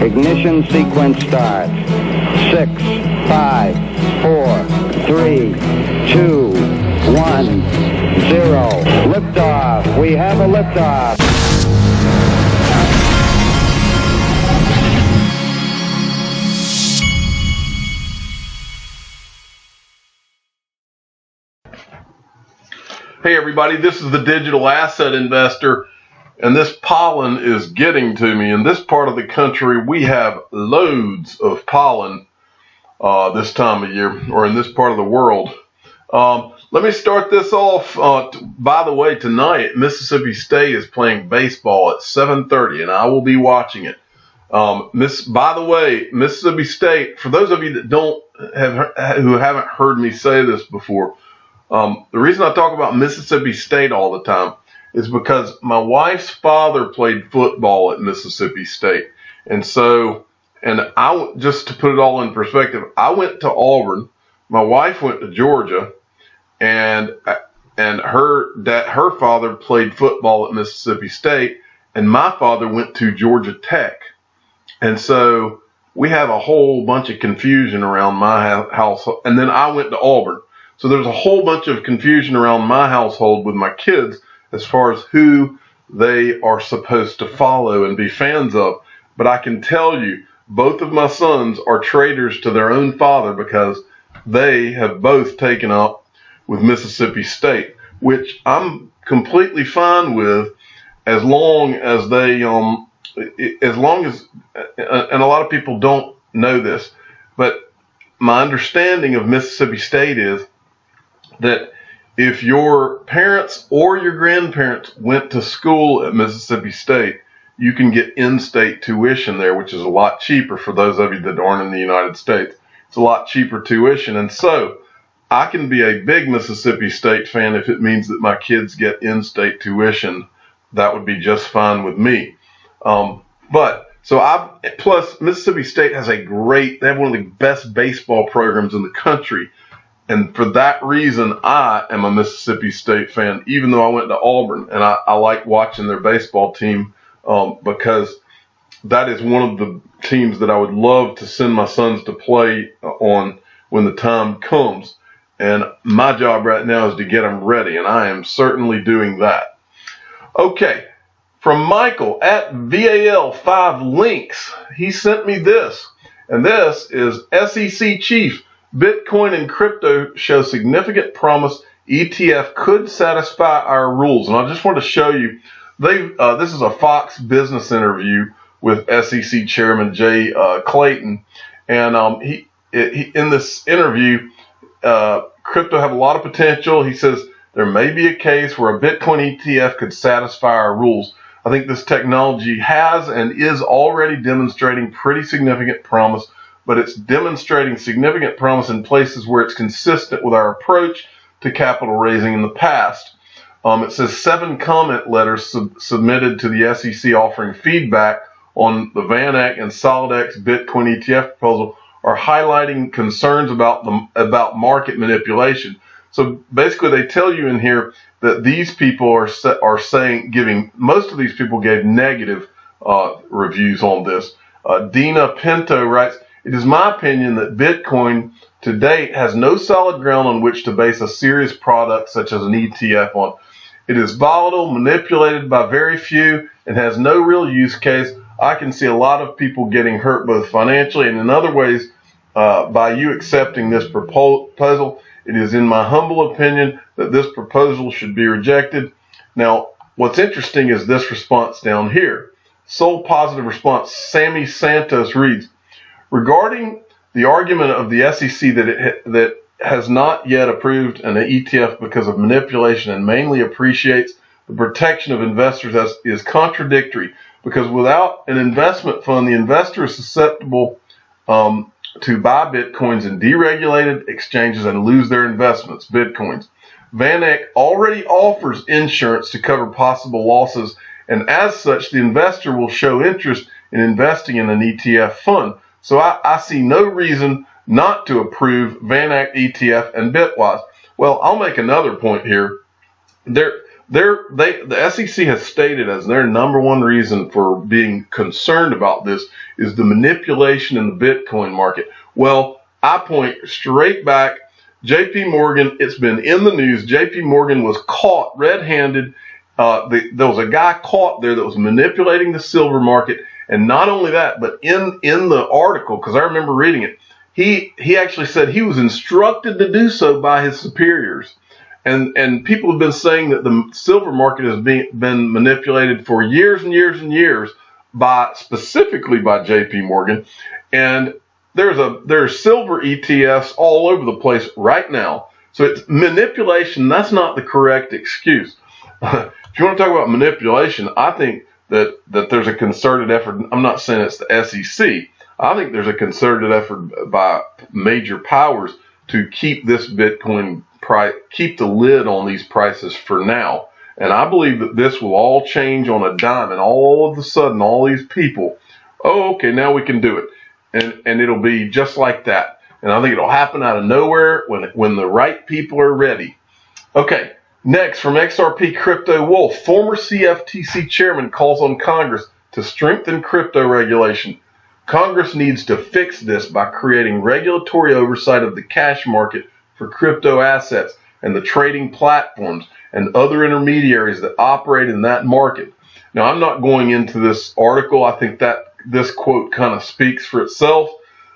Ignition sequence starts. 6, 5, 4, 3, 2, 1, 0. Liftoff. We have a liftoff. Hey everybody, this is the digital asset investor, and this pollen is getting to me. In this part of the country, we have loads of pollen this time of year, or in this part of the world. Let me start this off. By the way, tonight Mississippi State is playing baseball at 7:30, and I will be watching it. By the way, Mississippi State, for those of you that who haven't heard me say this before, the reason I talk about Mississippi State all the time is because my wife's father played football at Mississippi State. And just to put it all in perspective, I went to Auburn, my wife went to Georgia, and her father played football at Mississippi State, and my father went to Georgia Tech. And so we have a whole bunch of confusion around my household. And then I went to Auburn. So there's a whole bunch of confusion around my household with my kids as far as who they are supposed to follow and be fans of. But I can tell you, both of my sons are traitors to their own father because they have both taken up with Mississippi State, which I'm completely fine with as long as and a lot of people don't know this, but my understanding of Mississippi State is that if your parents or your grandparents went to school at Mississippi State, you can get in-state tuition there, which is a lot cheaper for those of you that aren't in the United States. It's a lot cheaper tuition. And so I can be a big Mississippi State fan if it means that my kids get in-state tuition. That would be just fine with me. Plus Mississippi State has they have one of the best baseball programs in the country. And for that reason, I am a Mississippi State fan, even though I went to Auburn. And I like watching their baseball team because that is one of the teams that I would love to send my sons to play on when the time comes. And my job right now is to get them ready, and I am certainly doing that. Okay, from Michael at VAL5Links, he sent me this. And this is SEC Chief. Bitcoin and crypto show significant promise. ETF could satisfy our rules. And I just want to show you, this is a Fox Business interview with SEC Chairman Jay Clayton. And he in this interview, crypto have a lot of potential. He says there may be a case where a Bitcoin ETF could satisfy our rules. I think this technology has and is already demonstrating pretty significant promise, but it's demonstrating significant promise in places where it's consistent with our approach to capital raising in the past. It says 7 comment letters submitted to the SEC offering feedback on the VanEck and SolidX Bitcoin ETF proposal are highlighting concerns about market manipulation. So basically they tell you in here that these people are saying, most of these people gave negative reviews on this. Dina Pinto writes, "It is my opinion that Bitcoin to date has no solid ground on which to base a serious product such as an ETF on. It is volatile, manipulated by very few, and has no real use case. I can see a lot of people getting hurt both financially and in other ways by you accepting this proposal. It is in my humble opinion that this proposal should be rejected." Now, what's interesting is this response down here. Sole positive response, Sammy Santos reads, "Regarding the argument of the SEC that has not yet approved an ETF because of manipulation and mainly appreciates the protection of investors as is contradictory, because without an investment fund, the investor is susceptible to buy Bitcoins in deregulated exchanges and lose their investments, Bitcoins. VanEck already offers insurance to cover possible losses, and as such, the investor will show interest in investing in an ETF fund. So I see no reason not to approve VanEck ETF and Bitwise." Well, I'll make another point here. the SEC has stated as their number one reason for being concerned about this is the manipulation in the Bitcoin market. Well, I point straight back. JP Morgan, it's been in the news. JP Morgan was caught red-handed. There was a guy caught there that was manipulating the silver market. And not only that, but in the article, because I remember reading it, he actually said he was instructed to do so by his superiors. And people have been saying that the silver market has been manipulated for years and years and years specifically by JP Morgan. And there's silver ETFs all over the place right now. So it's manipulation. That's not the correct excuse. If you want to talk about manipulation, I think that there's a concerted effort. I'm not saying it's the SEC. I think there's a concerted effort by major powers to keep this Bitcoin price, keep the lid on these prices for now. And I believe that this will all change on a dime, and all of a sudden, all these people, oh, okay, now we can do it. And it'll be just like that. And I think it'll happen out of nowhere when the right people are ready. Okay, next from XRP Crypto Wolf, former CFTC chairman calls on Congress to strengthen crypto regulation. Congress needs to fix this by creating regulatory oversight of the cash market for crypto assets and the trading platforms and other intermediaries that operate in that market. Now, I'm not going into this article. I think that this quote kind of speaks for itself.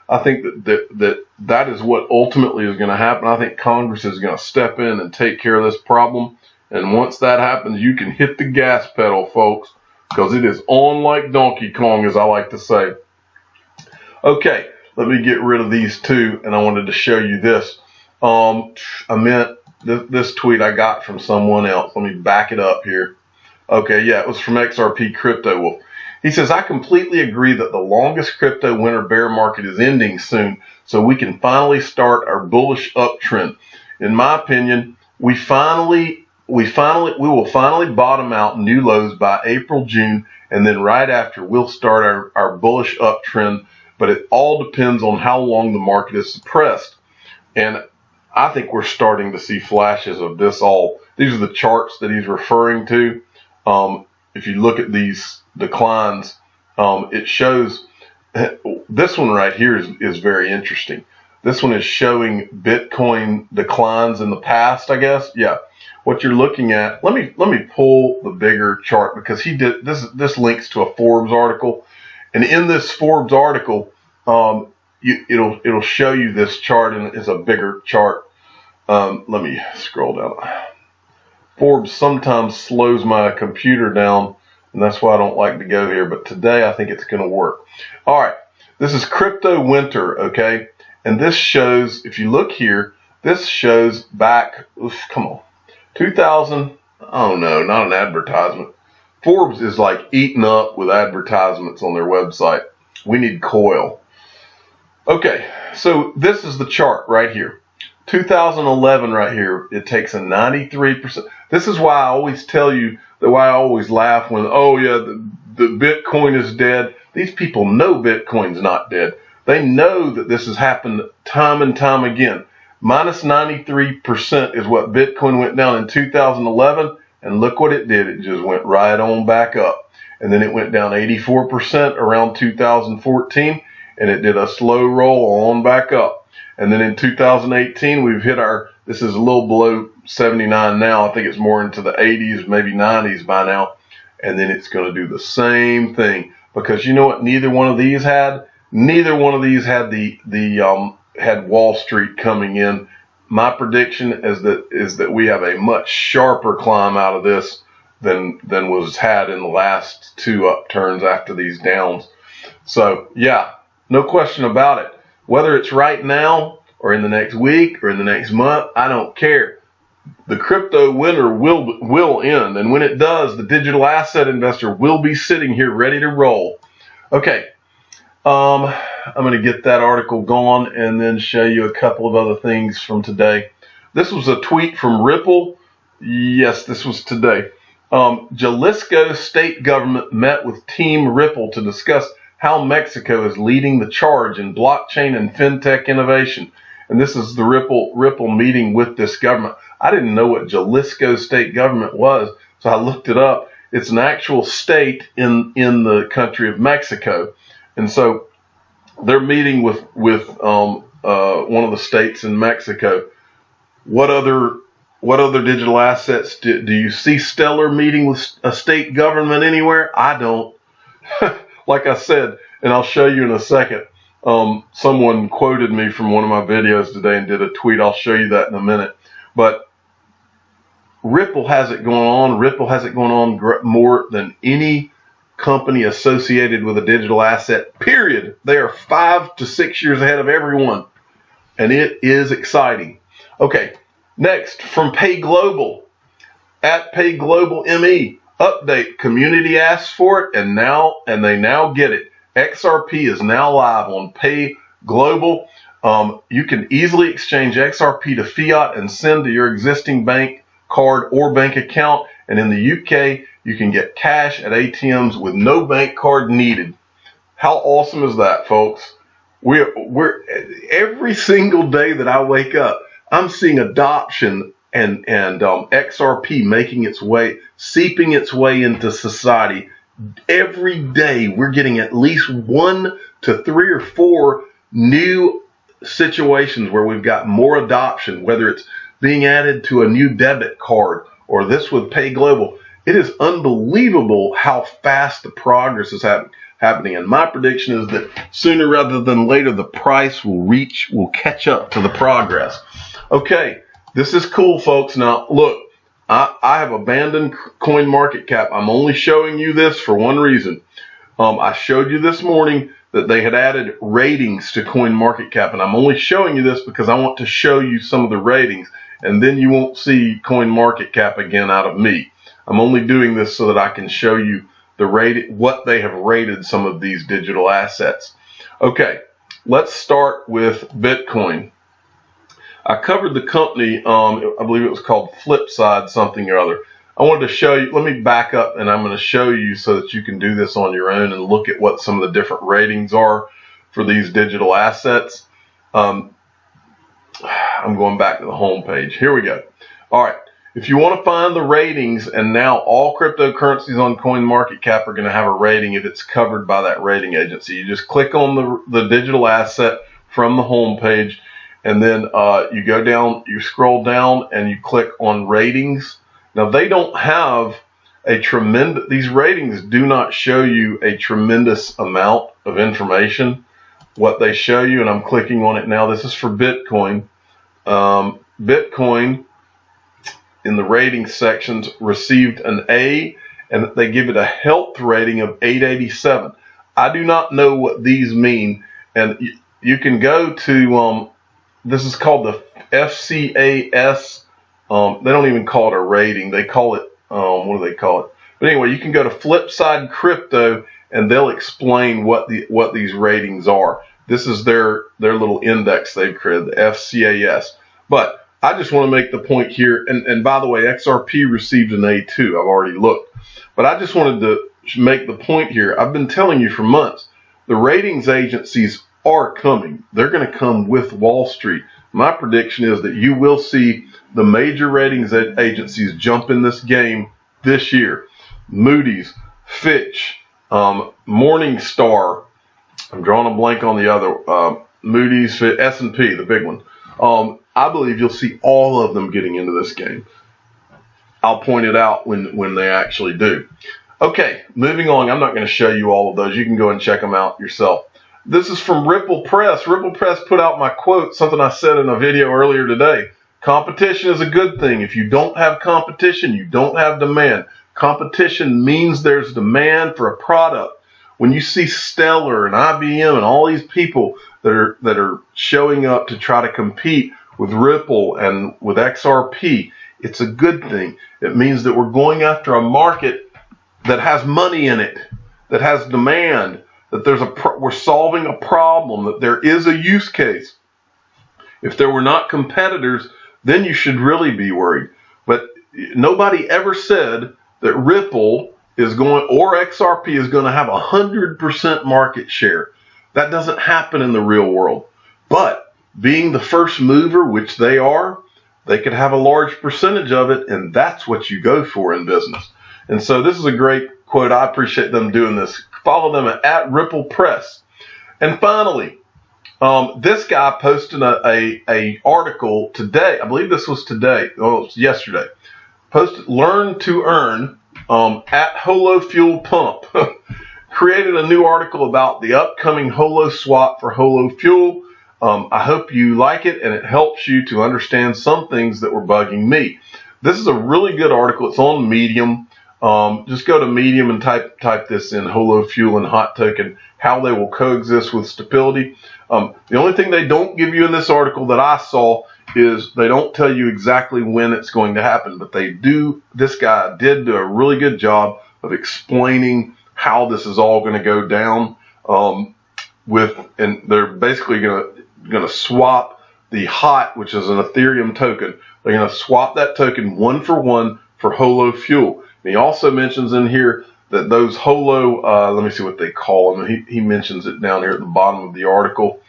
I think that is what ultimately is going to happen. I think Congress is going to step in and take care of this problem. And once that happens, you can hit the gas pedal, folks, because it is on like Donkey Kong, as I like to say. Okay, let me get rid of these two, and I wanted to show you this. I meant this tweet I got from someone else. Let me back it up here. Okay, yeah, it was from XRP Crypto Wolf. He says, I completely agree that the longest crypto winter bear market is ending soon, so we can finally start our bullish uptrend. In my opinion, we will finally bottom out new lows by April, June, and then right after we'll start our bullish uptrend. But it all depends on how long the market is suppressed. And I think we're starting to see flashes of this all. These are the charts that he's referring to. If you look at these declines, it shows this one right here is very interesting. This one is showing Bitcoin declines in the past, I guess. Yeah. What you're looking at, let me pull the bigger chart, because he did this links to a Forbes article. And in this Forbes article, it'll show you this chart, and it's a bigger chart. Let me scroll down. Forbes sometimes slows my computer down, and that's why I don't like to go here. But today I think it's going to work. All right, this is crypto winter, okay? And this shows, if you look here, this shows back, 2000. Oh no, not an advertisement. Forbes is like eaten up with advertisements on their website. We need coil. Okay, so this is the chart right here. 2011 right here, it takes a 93%. This is why I always tell you, why I always laugh when, oh yeah, the Bitcoin is dead. These people know Bitcoin's not dead. They know that this has happened time and time again. Minus 93% is what Bitcoin went down in 2011. And look what it did. It just went right on back up. And then it went down 84% around 2014. And it did a slow roll on back up. And then in 2018, we've hit this is a little below 79 now. I think it's more into the 80s, maybe 90s by now. And then it's going to do the same thing. Because you know what neither one of these had? Neither one of these had had Wall Street coming in. My prediction is that we have a much sharper climb out of this than was had in the last two upturns after these downs. So yeah, no question about it. Whether it's right now or in the next week or in the next month, I don't care. The crypto winter will end, and when it does, the digital asset investor will be sitting here ready to roll. Okay. I'm going to get that article going and then show you a couple of other things from today. This was a tweet from Ripple. Yes, this was today. Jalisco state government met with Team Ripple to discuss how Mexico is leading the charge in blockchain and fintech innovation. And this is the Ripple meeting with this government. I didn't know what Jalisco state government was. So I looked it up. It's an actual state in the country of Mexico, and so they're meeting with one of the states in Mexico. What other digital assets do you see Stellar meeting with a state government anywhere? I don't. Like I said, and I'll show you in a second. Someone quoted me from one of my videos today and did a tweet. I'll show you that in a minute. But Ripple has it going on. Ripple has it going on more than any company associated with a digital asset, period. They are 5 to 6 years ahead of everyone, and it is exciting. Okay, next from Pay Global, at Pay Global ME, update, community asked for it, and they now get it. XRP is now live on Pay Global. You can easily exchange XRP to fiat and send to your existing bank card or bank account, and in the UK you can get cash at ATMs with no bank card needed. How awesome is that, folks? We're every single day that I wake up, I'm seeing adoption and XRP making its way, seeping its way into society. Every day we're getting at least 1 to 3 or 4 new situations where we've got more adoption, whether it's being added to a new debit card or this with Pay Global. It is unbelievable how fast the progress is happening. And my prediction is that sooner rather than later, the price will catch up to the progress. Okay, this is cool, folks. Now, look, I have abandoned CoinMarketCap. I'm only showing you this for one reason. I showed you this morning that they had added ratings to CoinMarketCap, and I'm only showing you this because I want to show you some of the ratings, and then you won't see CoinMarketCap again out of me. I'm only doing this so that I can show you what they have rated some of these digital assets. Okay, let's start with Bitcoin. I covered the company, I believe it was called Flipside something or other. I wanted to show you, let me back up and I'm going to show you so that you can do this on your own and look at what some of the different ratings are for these digital assets. I'm going back to the home page. Here we go. All right. If you want to find the ratings, and now all cryptocurrencies on CoinMarketCap are going to have a rating if it's covered by that rating agency. You just click on the digital asset from the home page, and then you go down, you scroll down, and you click on ratings. Now, they don't have these ratings do not show you a tremendous amount of information. What they show you, and I'm clicking on it now, this is for Bitcoin. Bitcoin, in the rating sections, received an A, and they give it a health rating of 887. I do not know what these mean, and you can go to, this is called the FCAS. They don't even call it a rating. They call it, what do they call it? But anyway, you can go to Flipside Crypto, and they'll explain what these ratings are. This is their little index they've created, the FCAS. But I just want to make the point here, and by the way, XRP received an A2. I've already looked. But I just wanted to make the point here. I've been telling you for months, the ratings agencies are coming. They're going to come with Wall Street. My prediction is that you will see the major ratings agencies jump in this game this year. Moody's, Fitch, Morningstar. I'm drawing a blank on the other. Moody's, S&P, the big one. I believe you'll see all of them getting into this game. I'll point it out when they actually do. Okay, moving on. I'm not going to show you all of those. You can go and check them out yourself. This is from Ripple Press. Ripple Press put out my quote, something I said in a video earlier today. Competition is a good thing. If you don't have competition, you don't have demand. Competition means there's demand for a product. When you see Stellar and IBM and all these people that are showing up to try to compete with Ripple and with XRP, it's a good thing. It means that we're going after a market that has money in it, that has demand, that we're solving a problem, that there is a use case. If there were not competitors, then you should really be worried. But nobody ever said that Ripple is going, or XRP is going to have 100% market share. That doesn't happen in the real world. But being the first mover, which they are, they could have a large percentage of it, and that's what you go for in business. And so this is a great quote. I appreciate them doing this. Follow them at Ripple Press. And finally, this guy posted a article today. I believe this was today. Oh, it was yesterday. Posted Learn to Earn at Holo Fuel Pump. Created a new article about the upcoming Holo swap for Holo Fuel. I hope you like it and it helps you to understand some things that were bugging me. This is a really good article. It's on Medium. Just go to Medium and type this in, Holo Fuel and Hot Token, how they will coexist with stability. The only thing they don't give you in this article that I saw is they don't tell you exactly when it's going to happen, but they do. This guy did do a really good job of explaining how this is all going to go down. And they're basically going to swap the HOT, which is an Ethereum token. They're going to swap that token 1-for-1 for Holo Fuel. And he also mentions in here that those Holo, let me see what they call them. He mentions it down here at the bottom of the article.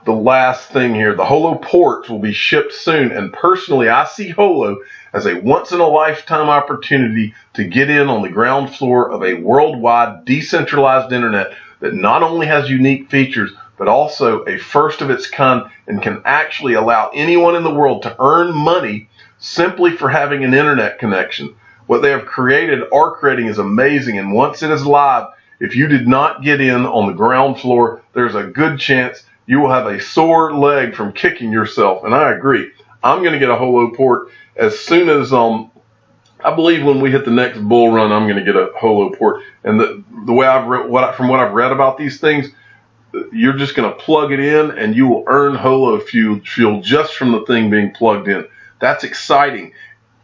The last thing here, the Holo ports will be shipped soon. And personally, I see Holo as a once-in-a-lifetime opportunity to get in on the ground floor of a worldwide decentralized internet that not only has unique features, but also a first of its kind and can actually allow anyone in the world to earn money simply for having an internet connection. What they have created, are creating, is amazing. And once it is live, if you did not get in on the ground floor, there's a good chance you will have a sore leg from kicking yourself. And I agree. I'm going to get a Holo port as soon as, I believe when we hit the next bull run, I'm going to get a Holo port. And the way I've read, from what I've read about these things, you're just going to plug it in and you will earn Holo fuel just from the thing being plugged in. That's exciting.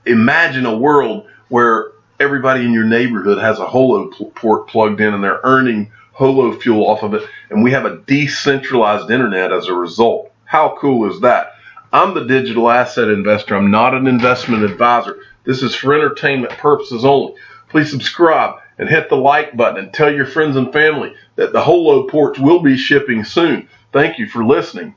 Imagine a world where everybody in your neighborhood has a Holo port plugged in and they're earning Holo fuel off of it, and we have a decentralized internet as a result. How cool is that? I'm the digital asset investor. I'm not an investment advisor. This is for entertainment purposes only. Please subscribe and hit the like button and tell your friends and family that the Holo ports will be shipping soon. Thank you for listening.